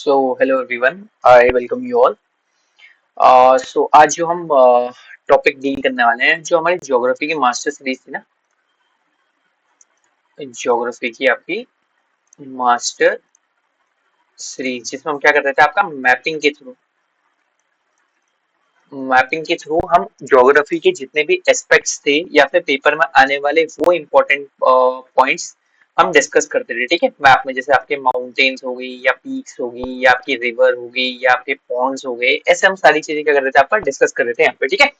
So hello everyone, I welcome you all. So आज जो हम टॉपिक डील करने वाले हैं, जो हमारी ज्योग्राफी की मास्टर सीरीज थी ना, ज्योग्राफी की आपकी मास्टर सीरीज, जिसमें हम क्या करते थे, आपका मैपिंग के थ्रू हम ज्योग्राफी के जितने भी एस्पेक्ट्स थे या फिर पेपर में आने वाले वो इम्पोर्टेंट पॉइंट्स हम डिस्कस करते थे। ठीक है, मैप में जैसे आपके माउंटेन्स हो गई या पीक्स हो गई या आपकी रिवर हो गई या आपके पॉन्ड्स हो गए, ऐसे हम सारी चीजें क्या कर रहे थे, आपका डिस्कस कर रहे थे यहाँ पे। ठीक है,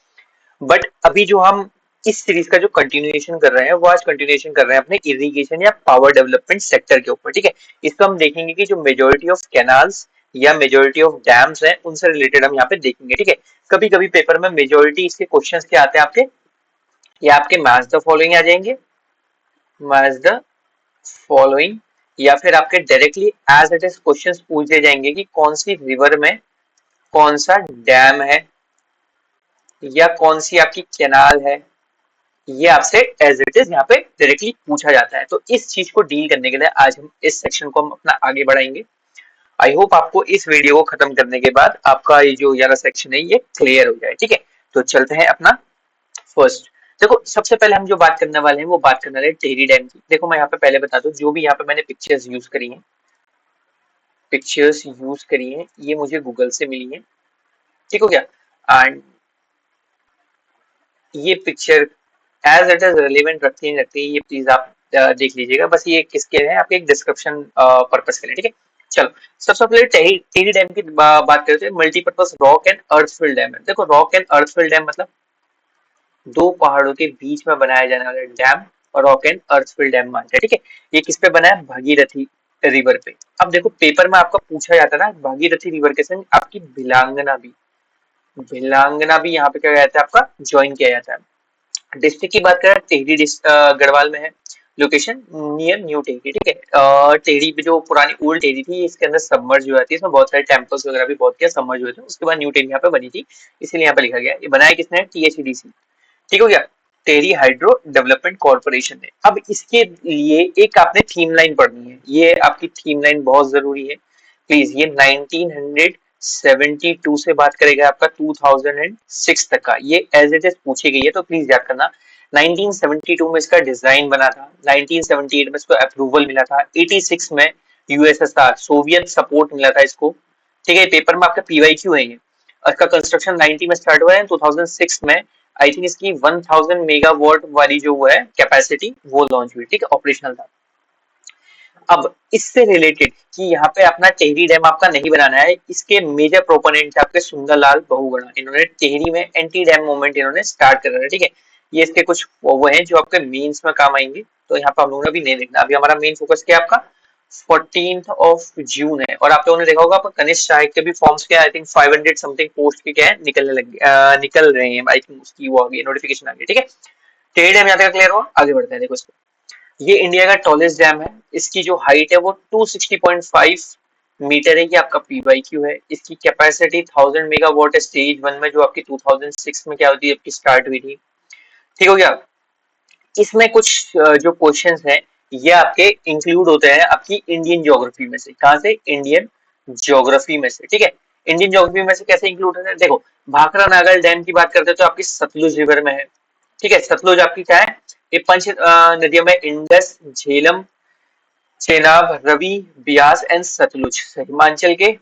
बट अभी जो हम इस सीरीज का जो कंटिन्यूएशन कर रहे हैं, वो आज कंटिन्यूएशन कर रहे हैं अपने इरिगेशन या पावर डेवलपमेंट सेक्टर के ऊपर। ठीक है, इसको हम देखेंगे कि जो मेजोरिटी ऑफ कैनाल्स या मेजोरिटी ऑफ डैम्स हैं, उनसे रिलेटेड हम यहाँ पे देखेंगे। ठीक है, कभी कभी पेपर में मेजोरिटी इसके क्वेश्चंस क्या आते हैं आपके, या आपके मैच द फॉलोइंग आ जाएंगे, मैच द फॉलोइंग, या फिर आपके directly as it is questions पूछे जाएंगे कि कौन सी रिवर में कौन सा डैम है या कौन सी आपकी कैनाल है, ये आपसे एज इट इज यहाँ पे डायरेक्टली पूछा जाता है। तो इस चीज को डील करने के लिए आज हम इस सेक्शन को हम अपना आगे बढ़ाएंगे। आई होप आपको इस वीडियो को खत्म करने के बाद आपका ये जो यारा सेक्शन है ये क्लियर हो जाए। ठीक है, तो चलते हैं अपना फर्स्ट। देखो, सबसे पहले हम जो बात करने वाले हैं वो बात करने वाले हैं टेहरी डैम की। देखो, मैं यहाँ पे पहले बता दूं, जो भी यहाँ पे मैंने पिक्चर्स यूज करी हैं, ये मुझे गूगल से मिली है। ठीक हो गया, एंड ये picture as it is relevant रखती है, ये प्लीज आप देख लीजिएगा। बस ये किसके हैं, आपके एक डिस्क्रिप्शन पर्पस के लिए। ठीक है, चलो, सबसे पहले टेहरी डैम की बात करते हैं। मल्टीपर्पज रॉक एंड अर्थफिल डैम है। देखो, रॉक एंड अर्थफिल डैम मतलब दो पहाड़ों के बीच में बनाया जाने वाला डैम, और रॉक एंड अर्थफिल डैम मानते हैं। ठीक है, ये किस पे बना है, भागीरथी रिवर पे। अब देखो, पेपर में आपका पूछा जाता है ना, भागीरथी रिवर के संग आपकी भिलांगना भी यहाँ पे क्या कहता है, आपका ज्वाइन किया जाता है। डिस्ट्रिक्ट की बात करें, गढ़वाल में है लोकेशन, नियर न्यू टेहरी। ठीक है, टेहरी पे जो पुरानी ओल्ड टेहरी थी, इसके अंदर सबमर्ज हो जाती है, इसमें बहुत सारे टेम्पल्स वगैरह भी बहुत किया सबमर्ज हुए थे। उसके बाद न्यू टेहरी यहाँ पे बनी थी, इसीलिए यहाँ पे लिखा गया। ये बनाया किसने, टीएचडीसी। ठीक हो गया, टेहरी हाइड्रो डेवलपमेंट कॉर्पोरेशन ने। अब इसके लिए एक आपने थीम लाइन पढ़नी है, ये आपकी थीम लाइन बहुत जरूरी है प्लीज। ये 1972 से बात करेगा आपका 2006 तक का, ये एज इट इज पूछी गई है, तो प्लीज याद करना। 1972 में इसका डिजाइन बना था, 1978 में इसको अप्रूवल मिला था, 86 में यूएसएसआर सोवियत सपोर्ट मिला था इसको। ठीक है, पेपर में आपका पीवाईक्यू है ये। इसका कंस्ट्रक्शन 90 में स्टार्ट हुआ है, 2006 में आई थिंक इसकी 1000 मेगावाट वाली जो है कैपेसिटी, वो लॉन्च हुई। ठीक है, ऑपरेशनल था। अब इससे रिलेटेड कि यहाँ पे अपना टेहरी डैम आपका नहीं बनाना है, इसके मेजर प्रोपोनेंट है आपके सुंदरलाल बहुगुणा। इन्होंने टेहरी में एंटी डैम मूवमेंट इन्होंने स्टार्ट कर रहा है। ठीक है, ये इसके कुछ वो हैं जो आपके मेंस में काम आएंगे, तो यहाँ पे हम लोगों ने भी नहीं देखना। अभी हमारा मेन फोकस क्या है, आपका 14 जून है, और आप लोगों ने देखा होगा आपका कनिष्ठ सहायक के भी फॉर्म्स क्या है, आई थिंक 500 समथिंग पोस्ट के क्या है, निकल रहे हैं। आई थिंक उसकी वो आ गई, नोटिफिकेशन आ गई। ठीक है, टेढ़ डैम यहाँ तक क्लियर हुआ, आगे बढ़ते हैं। देखो इसको, ये इंडिया का टॉलेस्ट डैम है। इसकी जो हाइट है वो 260.5 मीटर है, ये आपका पीवाईक्यू है। इसकी कैपेसिटी 1000 मेगावाट है, स्टेज वन में, जो आपकी 2006 में क्या होती है, आपकी स्टार्ट हुई थी। ठीक हो गया, इसमें कुछ जो क्वेश्चंस हैं ये आपके इंक्लूड होते हैं आपकी इंडियन ज्योग्राफी में से। कहां से, इंडियन ज्योग्राफी में से। ठीक है, इंडियन ज्योग्राफी में से कैसे इंक्लूड होते हैं, देखो, भाखड़ा नागल डैम की बात करते हैं तो आपकी सतलुज रिवर में है। ठीक है, सतलुज आपकी क्या है, ये पंच नदियों में इंडस, झेलम, चेनाब, रवि, ब्यास एंड सतलुज हिमाचल के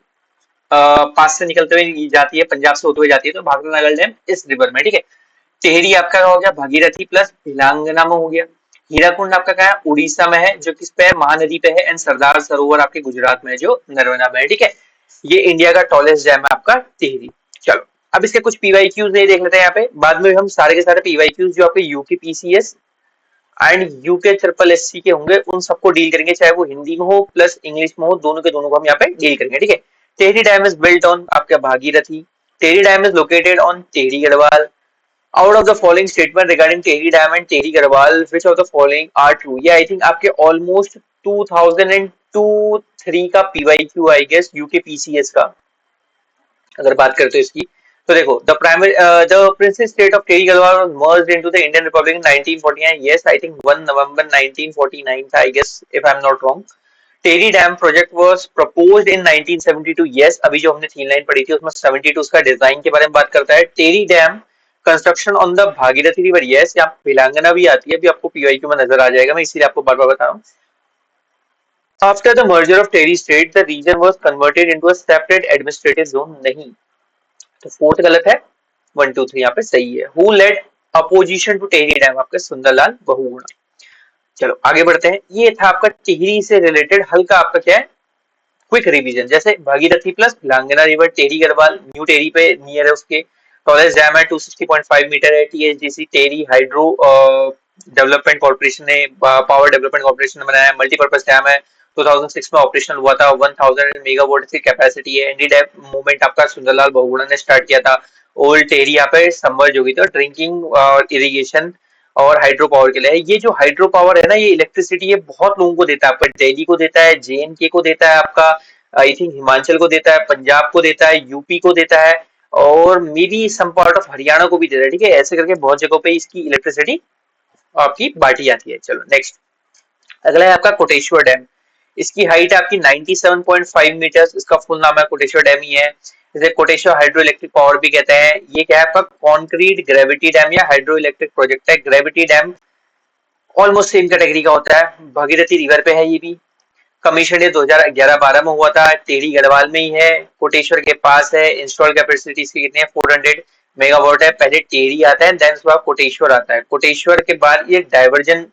पास से निकलते हुए जाती है, पंजाब से होते हुए जाती है, तो भाखड़ा नागल डैम इस रिवर में। ठीक है, टेहरी आपका हो गया भागीरथी प्लस भिलांगना में हो गया। हीराकुंड आपका क्या है, उड़ीसा में है, जो किस पे है, महानदी पे है। एंड सरदार सरोवर आपके गुजरात में है, जो नर्मदा में है। ठीक है, ये इंडिया का टॉलेस्ट डैम है आपका टेहरी। चलो, अब इसके कुछ पीवाईक्यूज नहीं देख लेते हैं यहाँ पे, बाद में हम सारे के सारे पीवाईक्यूज जो आपके UK PCS and UK triple SC के होंगे उन सबको डील करेंगे, चाहे वो हिंदी में हो प्लस इंग्लिश में हो, दोनों के दोनों को हम यहाँ पे डील करेंगे। ठीक है, Tehri dam is built on आपका Bhagirathi. Tehri dam is located on Tehri Garhwal. Out of the following statement regarding Tehri dam and Tehri Garhwal, which of the following are true. ये आई थिंक आपके ऑलमोस्ट 2002-3 का PYQ I guess, UK PCS का अगर बात करते हो इसकी। तो देखो, the princess state of Tehri Garhwal was merged into the Indian republic in 1949। Yes, I think 1 November 1949 था, I guess, if I am not wrong. Tehri dam project was proposed in 1972। Yes, अभी जो हमने थीम लाइन पढ़ी थी उसमें 72 उसका डिजाइन के बारे में बात करता है। Tehri dam construction on the Bhagirathi river. Yes, यहाँ भिलांगना भी आती है, अभी आपको पीवाईक्यू में नजर आ जाएगा, मैं इसीलिए आपको बार बार बता रहा हूँ। After the merger of Tehri state the region was converted into a separate administrative zone. नहीं, तो फोर्थ गलत है, 1 2 3 यहाँ पे सही है। Who led opposition to Tehri dam? आपका सुंदरलाल बहुगुणा। चलो आगे बढ़ते हैं। ये था आपका टिहरी से रिलेटेड हल्का आपका क्या है, क्विक रिवीजन। जैसे भागीरथी प्लस भिलांगना रिवर, टेरी गढ़वाल न्यू टेरी पे नियर है, उसके टॉलेस्ट डैम है 260.5 मीटर है। टीएचडीसी टेरी हाइड्रो डेवलपमेंट कॉर्पोरेशन ने, पावर डेवलपमेंट कॉर्पोरेशन ने बनाया। मल्टीपर्पज डैम है, 2006 में ऑपरेशनल हुआ था। 1000 मेगावाट की कैपेसिटी है। एनडी डैम मूवमेंट आपका सुंदरलाल बहुगुणा ने स्टार्ट किया था। ओल्ड टेरी यहाँ पे सबमर्ज हो गई थी, ड्रिंकिंग और इरिगेशन और हाइड्रो पावर के लिए है। ये जो हाइड्रो पावर है ना, ये इलेक्ट्रिसिटी ये बहुत लोगों को देता है। आपका दिल्ली को देता है, जेएनके को देता है, आपका आई थिंक हिमाचल को देता है, पंजाब को देता है, यूपी को देता है, और maybe some part of Haryana को भी देता है। ठीक है, ऐसे करके बहुत जगहों पे इसकी इलेक्ट्रिसिटी आपकी बांटी जाती है। चलो नेक्स्ट, अगला है आपका कोटेश्वर डैम। इसकी हाइट है आपकी 97.5 मीटर। इसका फुल नाम है कोटेश्वर डैम ही है। इसे कोटेश्वर हाइड्रो इलेक्ट्रिक पावर भी कहते हैं। ये क्या है आपका, कॉन्क्रीट ग्रेविटी डैम या हाइड्रो इलेक्ट्रिक प्रोजेक्ट है। Gravity dam almost same category का होता है, भागीरथी रिवर पे है ये भी। कमीशन ये 2011-12 में हुआ था। टेरी गढ़वाल में ही है, कोटेश्वर के पास है। इंस्टॉल कैपेसिटी इसकी कितनी है, 400 मेगावाट है। पहले टेरी आता है, देन उसके बाद कोटेश्वर आता है। कोटेश्वर के बाद ये डाइवर्जन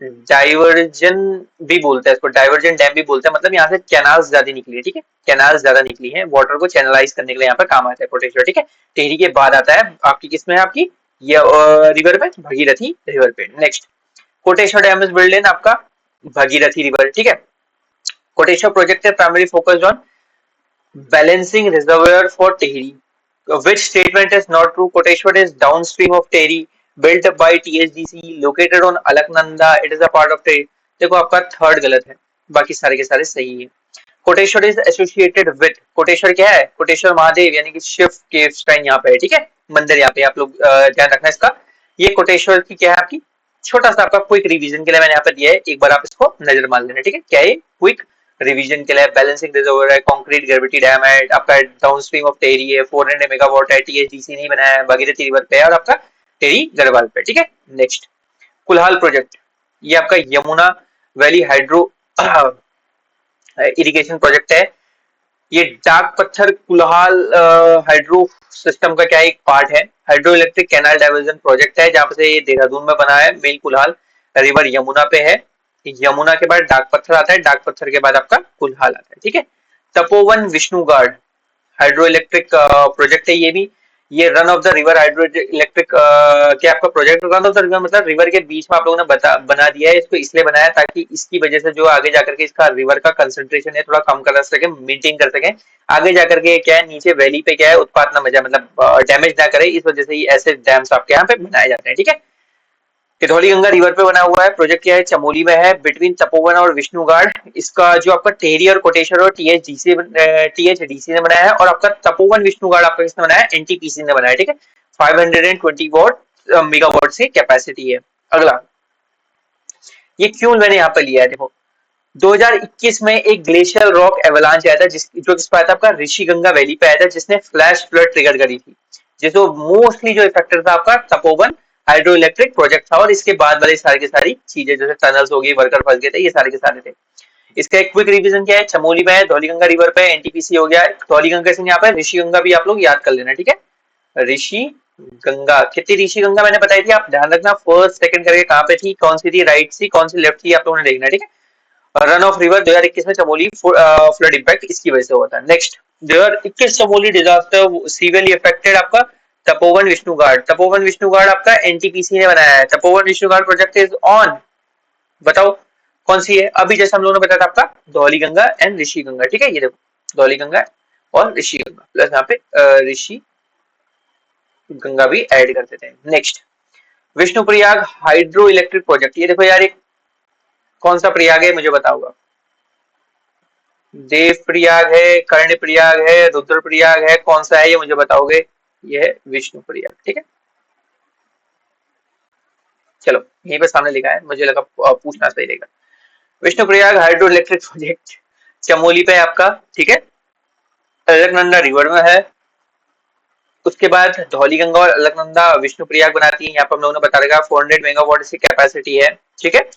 डाइवर्जन भी बोलते हैं इसको, डाइवर्जन डैम भी बोलते हैं। मतलब यहाँ से कैनाल्स ज्यादा निकली है। ठीक है, कैनाल्स ज्यादा निकली है, वाटर को चैनलाइज करने के लिए यहाँ पर काम आता है कोटेश्वर। ठीक है, टेरी के बाद आता है आपकी, किसमें है आपकी, ये रिवर पे, भगीरथी रिवर पे। Next, Koteshwar dam is build in आपका भगीरथी रिवर। ठीक है, कोटेश्वर प्रोजेक्ट है primary focused on balancing reservoir for Tehri. Which statement is not true? Koteshwar is downstream of Tehri, built by THDC, located on Alaknanda. It is a part of Tehri. देखो आपका third गलत है, बाकी सारे के सारे सही है। Koteshwar is associated with, Koteshwar क्या है, कोटेश्वर महादेव यानी कि शिव के श्राइन यहाँ पे है। ठीक है, मंदिर यहाँ पे, आप लोग ध्यान रखना इसका। ये कोटेश्वर की क्या है आपकी, छोटा सा आपका क्विक रिवीजन के लिए मैंने यहाँ पे दिया है, एक बार आप इसको नजर मार लेना। ठीक है, क्या है, क्विक रिवीजन के लिए। बैलेंसिंग रिजर्वर है, कंक्रीट ग्रेविटी डैम है, आपका डाउनस्ट्रीम ऑफ टेरी है, 400 मेगावाट है, टीएचडीसी नहीं बनाया है, भागीरथी रिवर पे है, और आपका टेरी गढ़वाल पे। ठीक है, नेक्स्ट, कुल्हाल प्रोजेक्ट, ये आपका Yamuna valley hydro irrigation project है। ये डाक पत्थर कुल्हाल हाइड्रो सिस्टम का क्या एक पार्ट है। Hydro electric canal diversion project है, जहां से ये देहरादून में बना है। मेन कुल्हाल रिवर यमुना पे है। यमुना के बाद डाक पत्थर आता है, डाक पत्थर के बाद आपका कुल्हाल आता है। ठीक है, Tapovan Vishnugad hydro electric project है ये भी। ये run of the river hydro electric क्या आपका project, run of the river मतलब रिवर के बीच में आप लोगों ने बना दिया है। इसको इसलिए बनाया ताकि इसकी वजह से जो आगे जाकर के इसका रिवर का कंसंट्रेशन है थोड़ा कम कर सके, मेंटेन कर सके। आगे जाकर के क्या है, नीचे वैली पे क्या है, उत्पाद ना मचा, मतलब डैमेज ना करे, इस वजह से ये ऐसे डैम्स आपके यहाँ पे बनाए जाते हैं। ठीक है, धौलीगंगा रिवर पे बना हुआ है। प्रोजेक्ट क्या है, चमोली में है, बिटवीन तपोवन और विष्णुगाड़। इसका जो आपका टेरी और कोटेश्वर और टीएचडीसी ने बनाया है, और आपका तपोवन विष्णुगाड़ आपका किसने बनाया है, एनटीपीसी ने बनाया है। ठीक है, 520 वॉट मेगावाट से कैपेसिटी है। अगला, ये क्यों मैंने यहाँ पे लिया है, देखो 2021 में एक ग्लेशियल रॉक एवलांच आया था, जो किस पे आया था, आपका ऋषिगंगा वैली पे आया था, जिसने फ्लैश फ्लड ट्रिगर करी थी। जिसको मोस्टली जो इफेक्टेड था आपका तपोवन हाइड्रो इलेक्ट्रिक प्रोजेक्ट था, और इसके बाद वाली सारी की सारी चीजें, जैसे टनल्स हो गई, वर्कर फंस गए थे, ये सारे के सारे थे। इसका एक क्विक रिवीजन क्या है, चमोली में है, धौलीगंगा रिवर पे एनटीपीसी हो गया है। धौलीगंगा से यहाँ पे ऋषिगंगा भी आप लोग याद कर लेना। ठीक है, ऋषि गंगा, कितनी ऋषि गंगा मैंने बताई थी, आप ध्यान रखना, फर्स्ट सेकंड करके कहाँ पे थी, कौन सी थी, राइट थी, कौन सी लेफ्ट थी, आप लोगों ने देखना। ठीक है, रन ऑफ रिवर 2021 में चमोली फ्लड इंपैक्ट इसकी वजह से हुआ था। Next, 2021 Chamoli disaster severely affected आपका तपोवन विष्णुगाड़। तपोवन विष्णुगाड़ आपका एनटीपीसी ने बनाया है। Tapovan Vishnugad project is on, बताओ कौन सी है। अभी जैसे हम लोगों ने बताया था आपका धौलीगंगा एंड ऋषि गंगा। ठीक है, ये देखो धौलीगंगा और ऋषि गंगा, प्लस यहाँ पे ऋषि गंगा भी ऐड कर देते हैं। Next, Vishnu Prayag hydro electric project. ये देखो यार, एक कौन सा प्रयाग है मुझे बताओगा, देव प्रयाग है, कर्ण प्रयाग है, रुद्र प्रयाग है, कौन सा है ये मुझे बताओगे। ये है विष्णु प्रयाग। ठीक है, चलो यहीं पे सामने लिखा है, मुझे लगा पूछना सही रहेगा। Vishnuprayag hydro electric project Chamoli पे है आपका, ठीक है, अलकनंदा रिवर में है। उसके बाद धौलीगंगा और अलकनंदा विष्णुप्रयाग बनाती है, यहाँ पर हम लोगों ने बता रखा 400 मेगावाट इसकी कैपेसिटी है, ठीक है।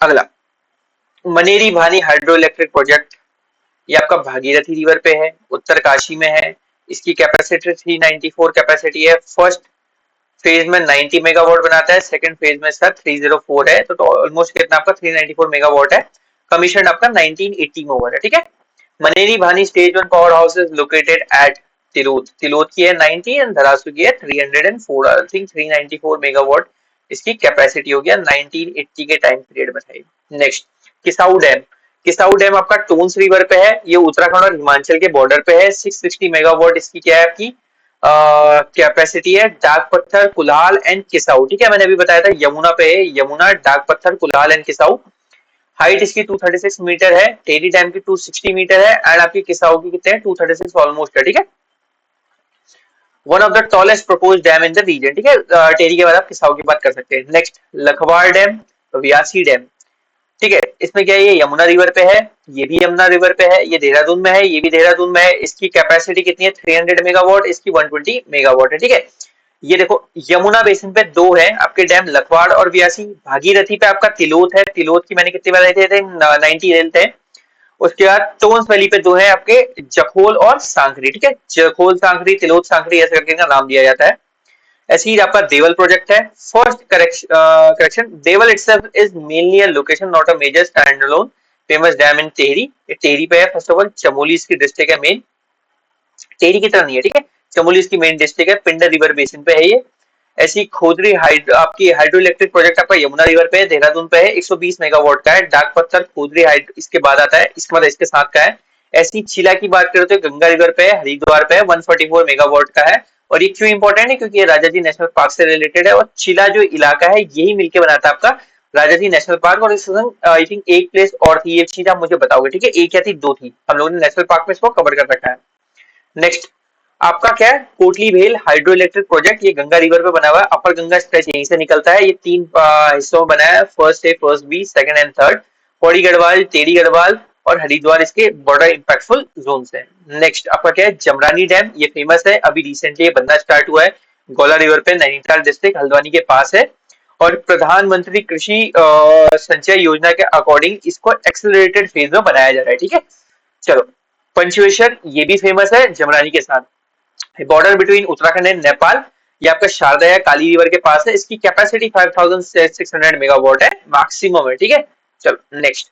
अगला मनेरी भानी हाइड्रो इलेक्ट्रिक प्रोजेक्ट, ये आपका भागीरथी रिवर पे है, उत्तरकाशी में है। इसकी कैपेसिटी 394 कैपेसिटी है। फर्स्ट फेज में 90 मेगावाट बनाता है, सेकंड फेज में इसका 304 है, तो ऑलमोस्ट कितना आपका 394 मेगावाट है। कमीशन आपका 1980 में हुआ है, ठीक है। Maneri Bhali stage one power house is located at Tiloth, Tiloth की है 90 एंड धरासू की है 304, आई थिंक 394 मेगावाट इसकी कैपेसिटी हो गया 1980 के टाइम पीरियड में था। Next Kishau dam, Kishau dam आपका टोन्स रिवर पे है, ये उत्तराखंड और हिमाचल के बॉर्डर पे है। 660 मेगावाट इसकी क्या है आपकी कैपेसिटी है। डाक पत्थर कुलाल एंड किसाऊ, ठीक है, मैंने अभी बताया था यमुना पे है, यमुना डाक पत्थर कुलाल एंड किसाऊ। हाइट इसकी 236 मीटर है, टेरी डैम की 260 मीटर है एंड आपकी किसाऊ की कितने हैं 236 ऑलमोस्ट है, ठीक है। One of the tallest propose dam in the region, ठीक है। टेरी के बाद आप किसाऊ की बात कर सकते हैं। नेक्स्ट लखवाड़ डैम, व्यासी डैम, ठीक है। इसमें क्या है, ये यमुना रिवर पे है, ये भी यमुना रिवर पे है, ये देहरादून में है, ये भी देहरादून में है। इसकी कैपेसिटी कितनी है 300 मेगावाट, इसकी 120 मेगावाट है, ठीक है। ये देखो यमुना बेसिन पे दो है आपके डैम, लखवाड़ और व्यासी। भागीरथी पे आपका तिलोत है, तिलोत की मैंने कितनी बार थे 90 रेल थे। उसके बाद टोन्स वैली पे दो है आपके, जखोल और सांकरी, ठीक है। जखोल सांकरी, तिलोत सांकरी ऐसे करके इनका नाम दिया जाता है। ऐसे ही आपका देवल प्रोजेक्ट है। First correction, Deval itself is mainly a location not a major standalone famous dam in Tehri. ये टेहरी पे है। फर्स्ट ऑफ ऑल चमोली इसकी डिस्ट्रिक्ट है मेन, टेहरी की तरह नहीं है, ठीक है। चमोली इसकी मेन डिस्ट्रिक्ट है, पिंडर रिवर बेसिन पे है ये। ऐसी खोदरी आपकी हाइड्रो इलेक्ट्रिक प्रोजेक्ट आपका यमुना रिवर पे है, देहरादून पे है, 120 मेगावाट का है। डाक पत्थर खोदरी हाइड्रो इसके बाद आता है, इसके बाद इसके साथ का है। ऐसी चिला की बात करें तो गंगा रिवर पे है, हरिद्वार पे है, 144 मेगावाट का है। और ये क्यों इंपॉर्टेंट है, क्योंकि ये राजाजी नेशनल पार्क से रिलेटेड है। और चिला जो इलाका है यही मिलकर बनाता है आपका राजाजी नेशनल पार्क। और इस आई थिंक एक प्लेस और थी, ये चीज आप मुझे बताओगे, ठीक है। एक या थी, दो थी, हम लोगों ने नेशनल पार्क में इसको कवर कर रखा है। नेक्स्ट आपका क्या है, कोटली भेल हाइड्रो इलेक्ट्रिक प्रोजेक्ट, ये गंगा रिवर पे बना हुआ है। अपर गंगा स्ट्रेच यहीं से निकलता है। ये तीन हिस्सों में बना है, first A, first B, second and third. Pauri Garhwal, Tehri Garhwal और हरिद्वार इसके बॉर्डर इंपैक्टफुल जोन है। नेक्स्ट आपका क्या है, जमरानी डैम, ये फेमस है, अभी रिसेंटली ये बनना स्टार्ट हुआ है। गौला रिवर पे, नैनीताल डिस्ट्रिक्ट हल्द्वानी के पास है। और प्रधानमंत्री कृषि संचय योजना के अकॉर्डिंग इसको एक्सेलरेटेड फेज में बनाया जा रहा है, ठीक है। चलो पंचवेश्वर, ये भी फेमस है जमरानी के साथ, border between Uttarakhand and Nepal. ये आपका शारदा या काली रिवर के पास है। इसकी कैपेसिटी 5600 मेगावाट है, मैक्सिमम है, ठीक है। चलो नेक्स्ट,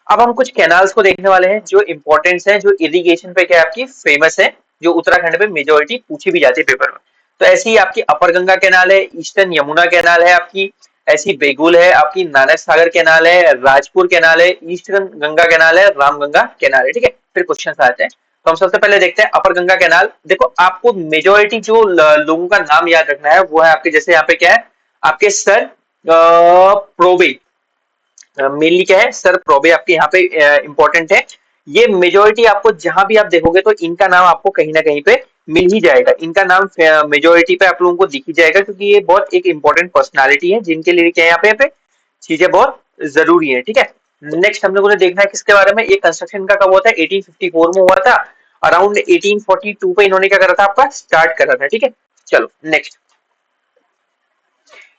अब हम कुछ कैनाल्स को देखने वाले हैं जो इंपॉर्टेंट है, जो इरिगेशन पे क्या आपकी फेमस है, जो उत्तराखंड में मेजोरिटी पूछी भी जाती है पेपर में। तो ऐसी ही आपकी अपर गंगा कैनाल है, ईस्टर्न यमुना कैनाल है आपकी, ऐसी बेगुल है आपकी, नानक सागर कैनाल है, राजपुर कैनाल है, ईस्टर्न गंगा कैनाल है, रामगंगा कैनाल है, ठीक है। फिर क्वेश्चन आते हैं, तो हम सबसे पहले देखते हैं अपर गंगा कैनाल। देखो आपको मेजोरिटी जो लोगों का नाम याद रखना है वो है आपके, जैसे यहाँ पे क्या है आपके सर प्रोबे, मेनली क्या है सर प्रोबे आपके यहाँ पे इंपॉर्टेंट है। ये मेजोरिटी आपको जहां भी आप देखोगे तो इनका नाम आपको कहीं ना कहीं पे मिल ही जाएगा, इनका नाम मेजोरिटी पे आप लोगों को दिख ही जाएगा, क्योंकि ये बहुत एक इंपॉर्टेंट पर्सनालिटी है जिनके लिए क्या यहाँ पे चीजें बहुत जरूरी है, ठीक है। नेक्स्ट हम लोगों ने देखना है किसके बारे में, ये कंस्ट्रक्शन का कब हुआ था, 1854 में हुआ था। अराउंड 1842 पे इन्होंने क्या करा था आपका स्टार्ट करा था, ठीक है। चलो नेक्स्ट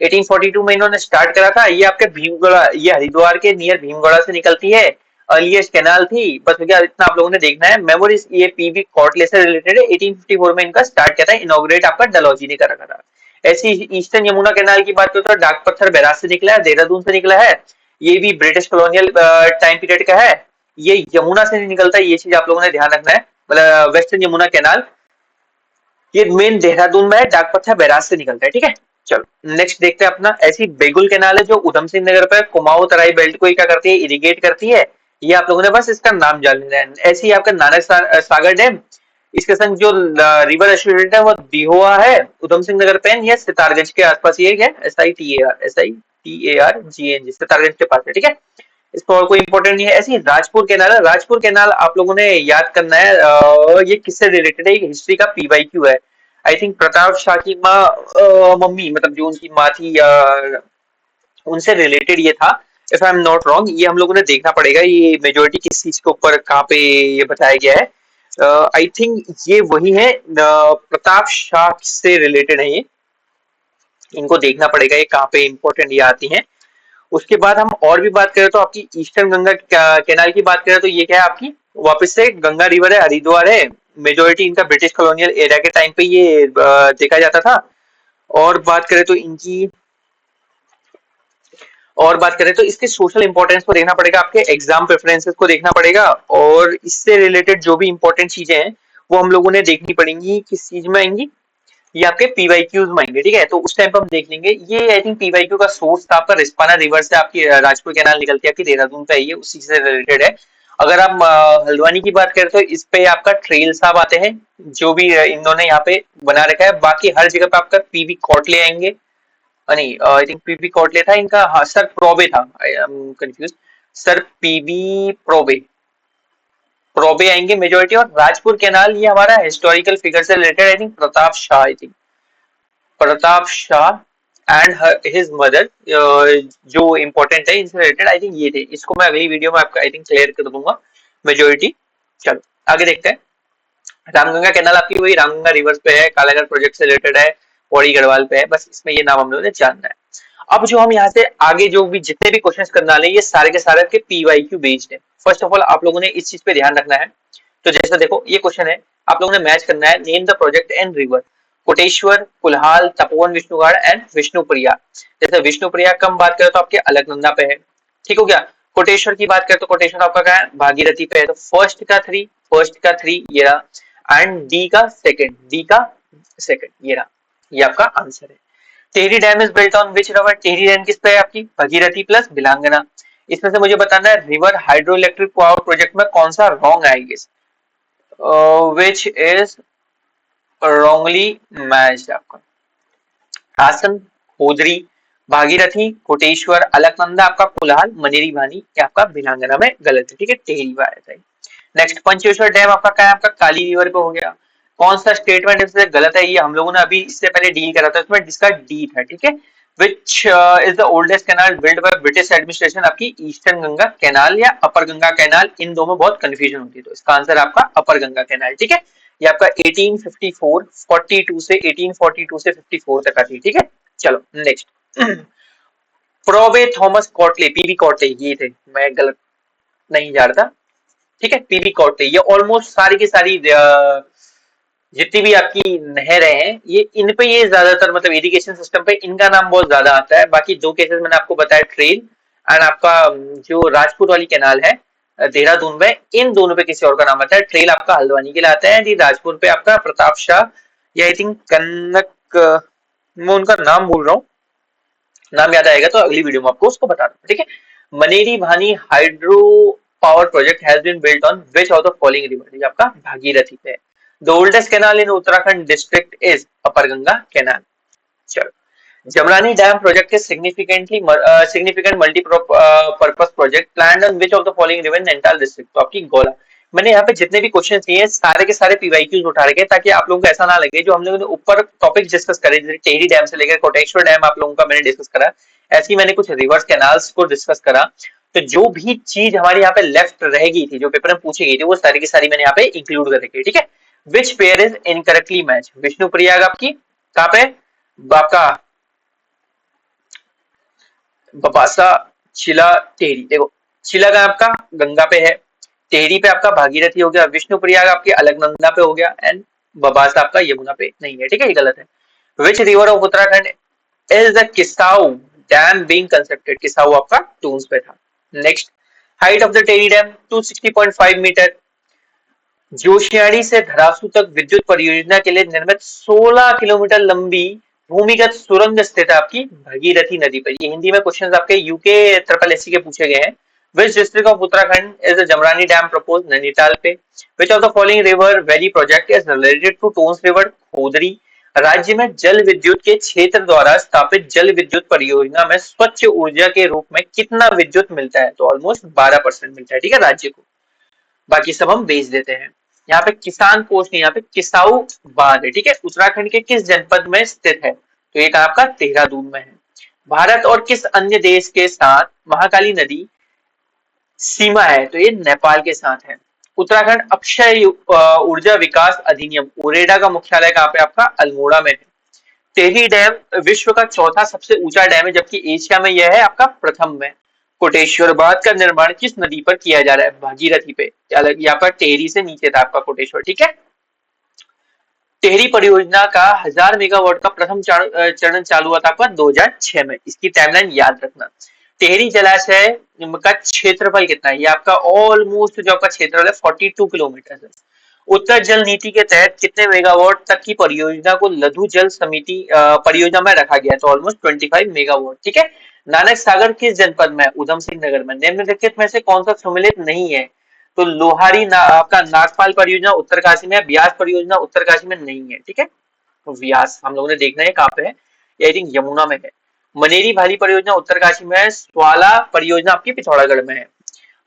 1842 में इन्होंने स्टार्ट करा था। ये आपके भीमगढ़ा, ये हरिद्वार के नियर भीमगढ़ा से निकलती है, अर्लीस्ट कैनाल थी। बस भैया इतना आप लोगों ने देखना है, मेमोरीज ये पीवी कॉटले से रिलेटेड है। 1854 में इनका स्टार्ट किया था, इनॉग्रेट आपका डलहौजी ने कर रखा था। ऐसी ईस्टर्न यमुना कैनाल की बात करें तो डाक पत्थर बैराज से निकला है, देहरादून से निकला है। ये भी ब्रिटिश कॉलोनियल टाइम पीरियड का है। ये यमुना से नहीं निकलता, ये चीज आप लोगों ने ध्यान रखना है। मतलब वेस्टर्न यमुना कैनाल ये मेन देहरादून में है, डाक पत्थर बैराज से निकलता है, ठीक है। चलो नेक्स्ट देखते हैं अपना, ऐसी बेगुल कैनाल है जो उधम सिंह नगर पर कुमाऊं तराई बेल्ट को क्या करती है, इरिगेट करती है। ये आप लोगों ने बस इसका नाम जान लेना है। ऐसी आपका नानक सागर डैम, इसके संग जो रिवर एसोसिएटेड है वो दिहोआ है, उधम सिंह नगर पेन या सितारगंज के आसपास, ये है SITARGNG सितारगंज के पास है, ठीक है। इसको और कोई इंपॉर्टेंट नहीं है। ऐसी राजपुर कैनाल है, राजपुर कैनाल आप लोगों ने याद करना है, ये किससे रिलेटेड है, हिस्ट्री का PYQ है। आई थिंक प्रताप शाह की माँ मम्मी, मतलब जो उनकी माँ थी, उनसे रिलेटेड ये था। If I am not wrong, ये हम लोगों ने देखना पड़ेगा ये मेजोरिटी किस चीज के ऊपर कहाँ पे ये बताया गया है। आई थिंक ये वही है, प्रताप शाह से रिलेटेड है ये, इनको देखना पड़ेगा ये कहाँ पे इंपॉर्टेंट ये आती हैं। उसके बाद हम और भी बात करें तो आपकी ईस्टर्न गंगा कैनाल की बात करें तो ये क्या है आपकी, वापस से गंगा रिवर है, हरिद्वार है। मेजोरिटी इनका ब्रिटिश कॉलोनियल एरिया के टाइम पे ये देखा जाता था। और बात करें तो इनकी, और बात करें तो इसके सोशल इंपॉर्टेंस को देखना पड़ेगा, आपके एग्जाम प्रेफरेंसेस को देखना पड़ेगा, और इससे रिलेटेड जो भी इंपॉर्टेंट चीजें हैं वो हम लोगों ने देखनी पड़ेंगी। किस चीज में आएंगी, ये आपके पीवाईक्यूज में आएंगे, ठीक है। तो उस टाइम पे हम देख लेंगे। ये आई थिंक पीवाईक्यू का सोर्स था आपका रिस्पाना रिवर से, आपकी राजपुर कैनाल निकलती है आपकी देहरादून पे, ये उसी से रिलेटेड है। अगर आप हल्द्वानी की बात करें तो इस पे आपका ट्रेल साहब आते हैं, जो भी इन्होंने यहाँ पे बना रखा है। बाकी हर जगह पे आपका पीवी कॉटले आएंगे, नहीं आई थिंक पीवी कॉटले था इनका, हाँ सर प्रोबे था, I am confuse, sir PV Proba, Proba आएंगे मेजोरिटी। और राजपुर कैनाल ये हमारा हिस्टोरिकल फिगर से related, I think Pratap Shah, I think Pratap Shah and his mother, जो इम्पोर्टेंट है इनसे रिलेटेड आई थिंक ये थे। इसको मैं अगली वीडियो में आपका आई थिंक क्लियर कर दूंगा मेजोरिटी। चलो आगे देखते हैं। रामगंगा कैनाल आपकी वही रामगंगा रिवर्स पे है, कालाघाट प्रोजेक्ट से रिलेटेड है, पौड़ी गढ़वाल पे है, बस इसमें ये नाम हम लोगों ने जानना है। अब जो हम यहाँ से आगे जो भी जितने भी क्वेश्चंस करने वाले हैं ये सारे के सारे के पीवाईक्यू बेस्ड है। फर्स्ट ऑफ ऑल आप लोगों ने इस चीज पे ध्यान रखना है। तो जैसे देखो ये क्वेश्चन है, आप लोगों ने मैच करना है, name the project and river, Koteshwar, Kulhal, Tapovan Vishnugarh and Vishnupriya. जैसे विष्णुप्रिया का हम बात करें तो आपके अलकनंदा पे है, ठीक हो गया। कोटेश्वर की बात करें तो कोटेश्वर आपका क्या है, भागीरथी पे है। तो फर्स्ट का थ्री ये रहा, एंड डी का सेकंड ये रहा, ये आपका आंसर है। Tehri dam is built on which river, Tehri dam किस पे है आपकी, भगीरथी प्लस बिलांगना। इसमें से मुझे बताना है river hydro electric power project में कौन सा रॉन्ग आएगा, विच इज रॉन्गली मैच्ड आपका। हासन, होदरी, भागीरथी, कोटेश्वर, अलकनंदा आपका कुल्हाल, मनेरी भानी, ये आपका बिलांगना में गलत है, ठीक है, टेहरी आया था। नेक्स्ट पंचेश्वर डैम आपका क्या है, आपका काली रिवर पे हो गया। कौन सा स्टेटमेंट इससे गलत है, ये हम लोगों ने अभी इससे पहले डील करा था, इसमें जिसका डी था, ठीक है। Which is the oldest canal build by British administration, आपकी ईस्टर्न गंगा कैनाल या अपर गंगा कैनाल, इन दोनों में बहुत कंफ्यूजन होती है, तो इसका आंसर आपका अपर गंगा कैनाल, ठीक है। ये आपका 1854 42 से 1842 से 54 तक आती है, ठीक है। चलो नेक्स्ट, प्रोबे थॉमस कॉटले, पीवी कॉटले ये थे, मैं गलत नहीं जा रहा था, ठीक है। पीवी कॉटले ये ऑलमोस्ट सारी की सारी जितनी भी आपकी नहरें हैं ये इन पे ये ज्यादातर मतलब इरिगेशन सिस्टम पे इनका नाम बहुत ज्यादा आता है। बाकी दो केसेस मैंने आपको बताया, ट्रेल एंड आपका जो राजपुर वाली कैनाल है देहरादून में, इन दोनों पे किसी और का नाम आता है। ट्रेल आपका हल्द्वानी के लिए आता है, राजपुर पे आपका प्रताप शाह, या आई थिंक कनक, मैं उनका नाम भूल रहा हूँ, नाम याद आएगा तो अगली वीडियो में आपको उसको बता दूंगा, ठीक है। Maneri Bhali hydro power project has been built on which of the following river, ये आपका भागीरथी पे है। The oldest canal in Uttarakhand district is upper Ganga canal. चलो, Jamrani dam project is significant multi-purpose project planned on which of the following river in Nainital district, तो आपकी गोला। मैंने यहाँ पे जितने भी क्वेश्चन दिए सारे के सारे पीवाईक्यूज उठा रखे ताकि आप लोगों को ऐसा ना लगे जो हम लोगों ने ऊपर टॉपिक डिस्कस करे, जैसे टेहरी डैम से लेकर कोटेश्वर डैम आप लोगों का मैंने डिस्कस करा, ऐसे ही मैंने कुछ रिवर्स कैनाल्स को डिस्कस करा। तो जो भी चीज हमारे यहाँ पे लेफ्ट रह गई थी, जो पेपर में पूछी गई थी, वो सारी की सारी मैंने यहाँ पे इंक्लूड कर रखी है, ठीक है। Which pair is incorrectly match, Vishnupriya आपकी कहाँ पे, आपका बपासा, चिला, टेहरी। देखो चिला का आपका गंगा पे है, टेहरी पे आपका भागीरथी हो गया, विष्णुप्रिया आपके अलकनंदा पे हो गया, एंड बबासा आपका यमुना पे नहीं है, ठीक है, ये गलत है। Which river of Uttarakhand is the Kishau dam being constructed, Kishau आपका टूंस पे था। Next, height of the Tehri dam 260.5 meter. Joshiyara से धरासू तक विद्युत परियोजना के लिए निर्मित 16 किलोमीटर लंबी भूमिगत सुरंग स्थित है आपकी भगीरथी नदी पर। ये हिंदी में क्वेश्चन आपके यूके ट्रिपल एससी के पूछे गए हैं। Which district of Uttarakhand is the Jamrani dam propose, Nainital पे। Which of the following river valley project is related to Tons river, Khodri. राज्य में जल विद्युत के क्षेत्र द्वारा स्थापित जल विद्युत परियोजना में स्वच्छ ऊर्जा के रूप में कितना विद्युत मिलता है, तो ऑलमोस्ट 12% मिलता है, ठीक है, राज्य को। बाकी सब हम बेच देते हैं। यहाँ पे किसान कोष नहीं, यहाँ पे किसाऊ बांध है, ठीक है। उत्तराखंड के किस जनपद में स्थित है, तो ये आपका देहरादून में है। भारत और किस अन्य देश के साथ महाकाली नदी सीमा है? तो ये नेपाल के साथ है। उत्तराखंड अक्षय ऊर्जा विकास अधिनियम उरेडा का मुख्यालय कहाँ पे? आपका अल्मोड़ा में है। टेहरी डैम विश्व का चौथा सबसे ऊंचा डैम है, जबकि एशिया में यह है आपका प्रथम में। कोटेश्वर बांध का निर्माण किस नदी पर किया जा रहा है? भागीरथी पे। यहाँ पर टेहरी से नीचे था आपका कोटेश्वर, ठीक है। टेहरी परियोजना का 1000 मेगावाट का प्रथम चरण चालू हुआ था आपका 2006 में। इसकी टाइमलाइन याद रखना। टेहरी जलाशय का क्षेत्रफल कितना है? ये आपका ऑलमोस्ट जो आपका क्षेत्रफल है 42 किलोमीटर है। उत्तर जल नीति के तहत कितने मेगावाट तक की परियोजना को लघु जल समिति परियोजना में रखा गया है? तो ऑलमोस्ट 25 मेगावाट, ठीक है। नानक सागर किस जनपद में? उधम सिंह नगर में। निम्नलिखित में से कौन सा सम्मिलित नहीं है? तो लोहारी आपका नागपाल परियोजना उत्तरकाशी में है, ब्यास परियोजना उत्तरकाशी में नहीं है, ठीक है। तो व्यास हम लोगों ने देखना है कहाँ पे है, ये आई थिंक यमुना में है। मनेरी भाली परियोजना उत्तरकाशी में है। स्वाला परियोजना आपकी पिथौरागढ़ में है।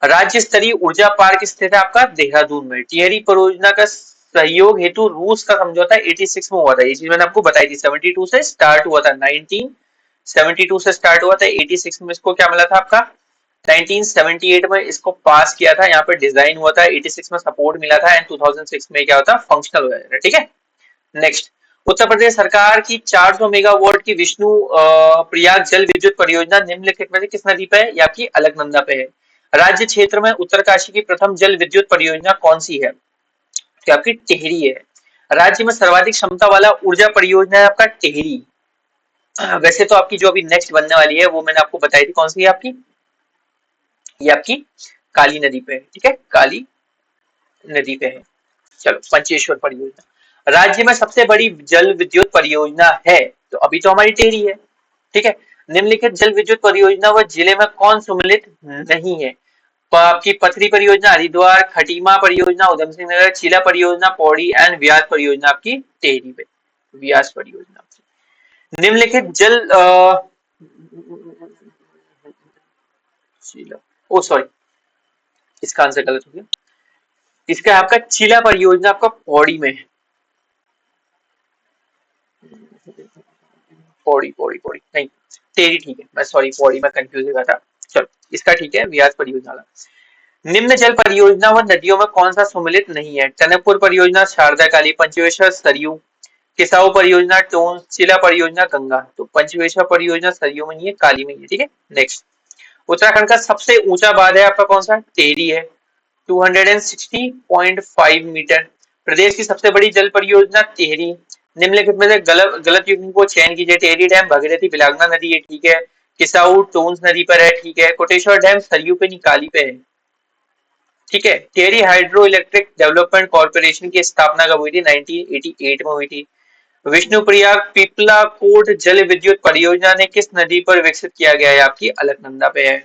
राज्य स्तरीय ऊर्जा पार्क स्थित है आपका देहरादून में। टिहरी परियोजना का सहयोग हेतु रूस का समझौता 86 में हुआ था। ये चीज मैंने आपको बताई थी। 72 से स्टार्ट हुआ था, 1972 से स्टार्ट हुआ था, 86 में इसको क्या मिला था आपका? 1978 में इसको पास किया था, यहाँ पे डिजाइन हुआ था, 86 में सपोर्ट मिला था एंड 2006 में क्या होता है? फंक्शनल हो जाता है, ठीक है। नेक्स्ट, उत्तर प्रदेश सरकार की 400 मेगावाट की विष्णु प्रयाग जल विद्युत परियोजना निम्नलिखित में से किस नदी पे है? ये आपकी अलकनंदा पे है। राज्य क्षेत्र में उत्तरकाशी की प्रथम जल विद्युत परियोजना कौन सी है? तो आपकी टिहरी है। राज्य में सर्वाधिक क्षमता वाला ऊर्जा परियोजना है आपका टिहरी। वैसे तो आपकी जो अभी नेक्स्ट बनने वाली है वो मैंने आपको बताई थी, कौन सी है आपकी? ये आपकी काली नदी पे है, ठीक है, काली नदी पे है। चलो, पंचेश्वर परियोजना राज्य में सबसे बड़ी जल विद्युत परियोजना है, तो अभी तो हमारी टिहरी है, ठीक है। निम्नलिखित जल विद्युत परियोजना व जिले में कौन सम्मिलित नहीं है? आपकी पथरी परियोजना हरिद्वार, खटीमा परियोजना उधम सिंह नगर, चीला परियोजना पौड़ी एंड व्यास परियोजना आपकी टिहरी पे। व्यास परियोजना। निम्नलिखित जल चीला, ओ सॉरी, इसका आंसर गलत हो गया। इसका आपका चीला परियोजना आपका पौड़ी में है। पौड़ी पौड़ी पौड़ी नहीं, टेरी ठीक है, मैं सॉरी पौड़ी में कंफ्यूज हो गया था। चलो, इसका ठीक है, व्यास परियोजना वाला। निम्न जल परियोजना व नदियों में कौन सा सम्मिलित नहीं है? टनकपुर परियोजना, शारदा काली, पंचवेश्वर सरयू, किसाऊ परियोजना टोन, चिला परियोजना गंगा। तो पंचवेश्वर परियोजना सरयू में नहीं है, काली में ही है, ठीक है। नेक्स्ट, उत्तराखंड का सबसे ऊंचा बांध है आपका कौन सा? टेरी है, 260.5 मीटर। प्रदेश की सबसे बड़ी जल परियोजना टिहरी। निम्नलिखित में से गलत युग्म को चयन कीजिए। टिहरी डैम भगीरथी बिलागना नदी है, ठीक है। किसाऊ टोन्स नदी पर है, ठीक है। कोटेश्वर डैम सरयू पे निकाली पे है, ठीक है। Tehri hydro electric development corporation की स्थापना कब हुई थी? 1988 में हुई थी। विष्णुप्रयाग पीपला कोट जल विद्युत परियोजना ने किस नदी पर विकसित किया गया है? आपकी अलकनंदा पे है।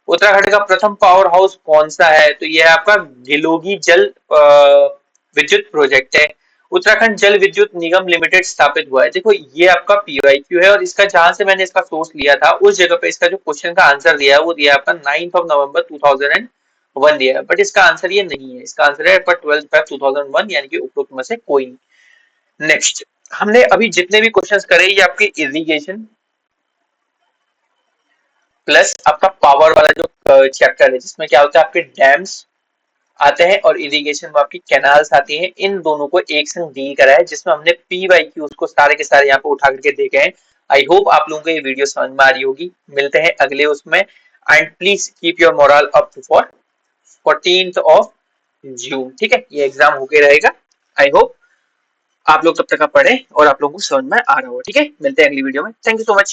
उत्तराखंड का प्रथम पावर हाउस कौन सा है? तो यह आपका गिलोगी जल विद्युत प्रोजेक्ट है। उत्तराखंड जल विद्युत निगम लिमिटेड स्थापित हुआ है। देखो, ये आपका पीवाईक्यू है और इसका जहां से मैंने इसका सोर्स लिया था उस जगह पे इसका जो क्वेश्चन का आंसर दिया है वो दिया आपका 9 नवंबर 2001 दिया है, बट इसका आंसर ये नहीं है। इसका आंसर है 12/5/2001, यानी कि उपरोक्त में से कोई नहीं। नेक्स्ट, हमने अभी जितने भी क्वेश्चंस करे ये आपके इरिगेशन प्लस आपका पावर वाला जो चैप्टर है जिसमें क्या होता है आपके डैम्स आते हैं और इरिगेशन में आपकी कैनाल्स आती हैं, इन दोनों को एक संग डील करा है जिसमें हमने पीवाईक्यूज को सारे के सारे यहाँ पे उठा करके देखे हैं। आई होप आप लोगों को ये वीडियो समझ में आ रही होगी। मिलते हैं अगले उसमें, and please keep your moral up for 14 जून, ठीक है। ये एग्जाम होके रहेगा। आई होप आप लोग तब तक पढ़े और आप लोगों को समझ में आ रहा हो, ठीक है। मिलते हैं अगली वीडियो में। Thank you so much.